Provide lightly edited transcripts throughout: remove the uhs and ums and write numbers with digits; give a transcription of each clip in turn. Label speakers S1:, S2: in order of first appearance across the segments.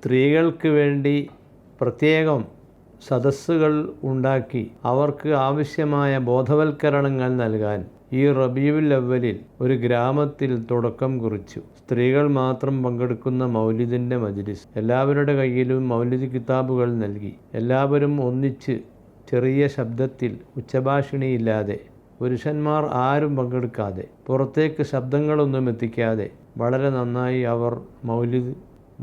S1: സ്ത്രീകൾക്ക് വേണ്ടി പ്രത്യേകം സദസ്സുകൾ ഉണ്ടാക്കി അവർക്ക് ആവശ്യമായ ബോധവൽക്കരണങ്ങൾ നൽകാൻ ഈ റബീഉൽ അവ്വലിൽ ഒരു ഗ്രാമത്തിൽ തുടക്കം കുറിച്ചു. സ്ത്രീകൾ മാത്രം പങ്കെടുക്കുന്ന മൗലിദിൻ്റെ മജ്ലിസ്. എല്ലാവരുടെ കയ്യിലും മൗലിദ് കിതാബുകൾ നൽകി. എല്ലാവരും ഒന്നിച്ച് ചെറിയ ശബ്ദത്തിൽ, ഉച്ചഭാഷിണിയില്ലാതെ, പുരുഷന്മാർ ആരും പങ്കെടുക്കാതെ, പുറത്തേക്ക് ശബ്ദങ്ങളൊന്നും എത്തിക്കാതെ വളരെ നന്നായി അവർ മൗലിദ്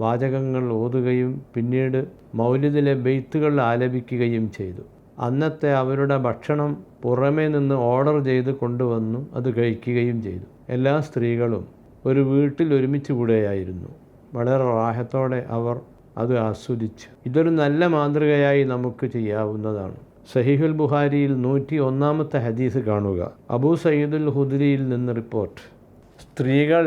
S1: വാചകങ്ങൾ ഓതുകയും പിന്നീട് മൗലിദിലെ ബെയ്ത്തുകൾ ആലപിക്കുകയും ചെയ്തു. അന്നത്തെ അവരുടെ ഭക്ഷണം പുറമേ നിന്ന് ഓർഡർ ചെയ്ത് കൊണ്ടുവന്നു അത് കഴിക്കുകയും ചെയ്തു. എല്ലാ സ്ത്രീകളും ഒരു വീട്ടിൽ ഒരുമിച്ച് കൂടെയായിരുന്നു. വളരെ റാഹത്തോടെ അവർ അത് ആസ്വദിച്ചു. ഇതൊരു നല്ല മാതൃകയായി നമുക്ക് ചെയ്യാവുന്നതാണ്. സഹീഹുൽ ബുഖാരിയിൽ 101-ാമത്തെ ഹദീസ് കാണുക. അബൂ സയ്യിദുൽ ഖുദ്രിയിൽ നിന്ന് റിപ്പോർട്ട്. സ്ത്രീകൾ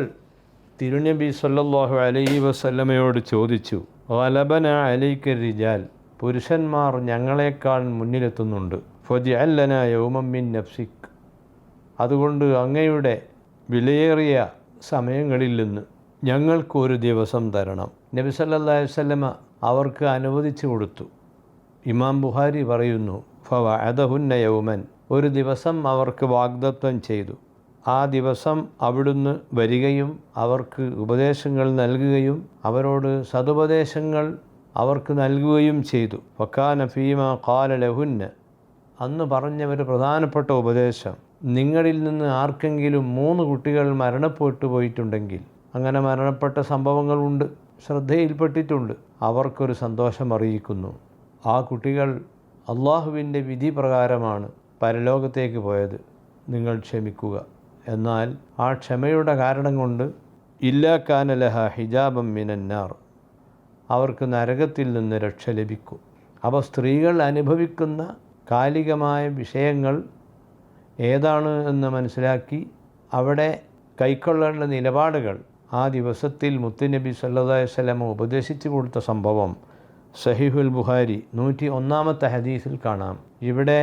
S1: തിരുനബി സല്ലല്ലാഹു അലൈഹി വസല്ലമയോട് ചോദിച്ചു, ഗലബന അലൈക റിജാൽ, പുരുഷന്മാർ ഞങ്ങളെക്കാൾ മുന്നിലെത്തുന്നുണ്ട്. ഫജ്അൽ ലനാ യൗമൻ മിൻ നഫ്സിക്, അതുകൊണ്ട് അങ്ങയുടെ വിലയേറിയ സമയങ്ങളിൽ നിന്ന് ഞങ്ങൾക്കൊരു ദിവസം തരണം. നബി സല്ലല്ലാഹു അലൈഹി വസല്ലമ അവർക്ക് അനുവദിച്ചു കൊടുത്തു. ഇമാം ബുഖാരി പറയുന്നു, ഫവഅദഹുന്ന യൗമൻ, ഒരു ദിവസം അവർക്ക് വാഗ്ദത്തം ചെയ്തു. ആ ദിവസം അവിടുന്ന് വരികയും അവർക്ക് ഉപദേശങ്ങൾ നൽകുകയും അവരോട് സതുപദേശങ്ങൾ അവർക്ക് നൽകുകയും ചെയ്തു. ഫക്കാന ഫീമാ ഖാല ലഹുന്ന, അന്ന് പറഞ്ഞ ഒരു പ്രധാനപ്പെട്ട ഉപദേശം, നിങ്ങളിൽ നിന്ന് ആർക്കെങ്കിലും 3 കുട്ടികൾ മരണപ്പെട്ടു പോയിട്ടുണ്ടെങ്കിൽ, അങ്ങനെ മരണപ്പെട്ട സംഭവങ്ങളുണ്ട്, ശ്രദ്ധയിൽപ്പെട്ടിട്ടുണ്ട്, അവർക്കൊരു സന്തോഷം അറിയിക്കുന്നു. ആ കുട്ടികൾ അള്ളാഹുവിൻ്റെ വിധി പ്രകാരമാണ് പരലോകത്തേക്ക് പോയത്, നിങ്ങൾ ക്ഷമിക്കുക. എന്നാൽ ആ ക്ഷമയുടെ കാരണം കൊണ്ട് ഇല്ലാ കാന ലഹ ഹിജാബം മിനന്നാർ, അവർക്ക് നരകത്തിൽ നിന്ന് രക്ഷ ലഭിക്കും. അപ്പോൾ സ്ത്രീകൾ അനുഭവിക്കുന്ന കാലികമായ വിഷയങ്ങൾ ഏതാണ് എന്ന് മനസ്സിലാക്കി അവിടെ കൈക്കൊള്ളേണ്ട നിലപാടുകൾ ആ ദിവസത്തിൽ മുത്തുനബി സല്ലല്ലാഹു അലൈഹി വസല്ലം ഉപദേശിച്ചു കൊടുത്ത സംഭവം സഹീഹുൽ ബുഖാരി 101-ാമത്തെ ഹദീസിൽ കാണാം. ഇവിടെ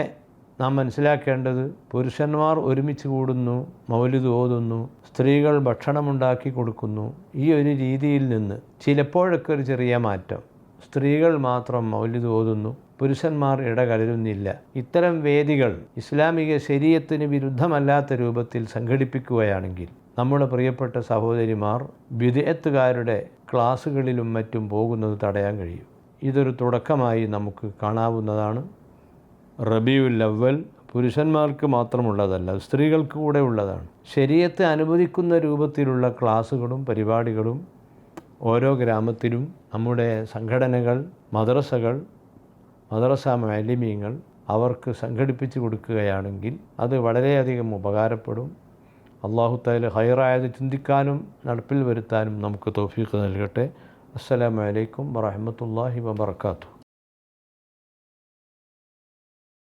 S1: നാം മനസ്സിലാക്കേണ്ടത്, പുരുഷന്മാർ ഒരുമിച്ച് കൂടുന്നു, മൗലിദ് ഓതുന്നു, സ്ത്രീകൾ ഭക്ഷണമുണ്ടാക്കി കൊടുക്കുന്നു. ഈ ഒരു രീതിയിൽ നിന്ന് ചിലപ്പോഴൊക്കെ ഒരു ചെറിയ മാറ്റം, സ്ത്രീകൾ മാത്രം മൗലിദ് ഓതുന്നു, പുരുഷന്മാർ ഇടകലരുന്നില്ല. ഇത്തരം വേദികൾ ഇസ്ലാമിക ശരീഅത്തിന് വിരുദ്ധമല്ലാത്ത രൂപത്തിൽ സംഘടിപ്പിക്കുകയാണെങ്കിൽ നമ്മുടെ പ്രിയപ്പെട്ട സഹോദരിമാർ ബിദ്അത്തുകാരുടെ ക്ലാസ്സുകളിലും മറ്റും പോകുന്നത് തടയാൻ കഴിയും. ഇതൊരു തുടക്കമായി നമുക്ക് കാണാവുന്നതാണ്. റബീഉൽ അവ്വൽ പുരുഷന്മാർക്ക് മാത്രമുള്ളതല്ല, സ്ത്രീകൾക്ക് കൂടെ ഉള്ളതാണ്. ശരീഅത്ത് അനുവദിക്കുന്ന രൂപത്തിലുള്ള ക്ലാസ്സുകളും പരിപാടികളും ഓരോ ഗ്രാമത്തിലും നമ്മുടെ സംഘടനകൾ, മദ്രസ മുഅല്ലിമീങ്ങൾ അവർക്ക് സംഘടിപ്പിച്ച് കൊടുക്കുകയാണെങ്കിൽ അത് വളരെയധികം ഉപകാരപ്പെടും. അല്ലാഹു തആല ഖൈറായത് ചിന്തിക്കാനും നടപ്പിൽ വരുത്താനും നമുക്ക് തൗഫീഖ് നൽകട്ടെ. അസ്സലാമു അലൈക്കും വറഹ്മത്തുള്ളാഹി വബറകാതുഹു.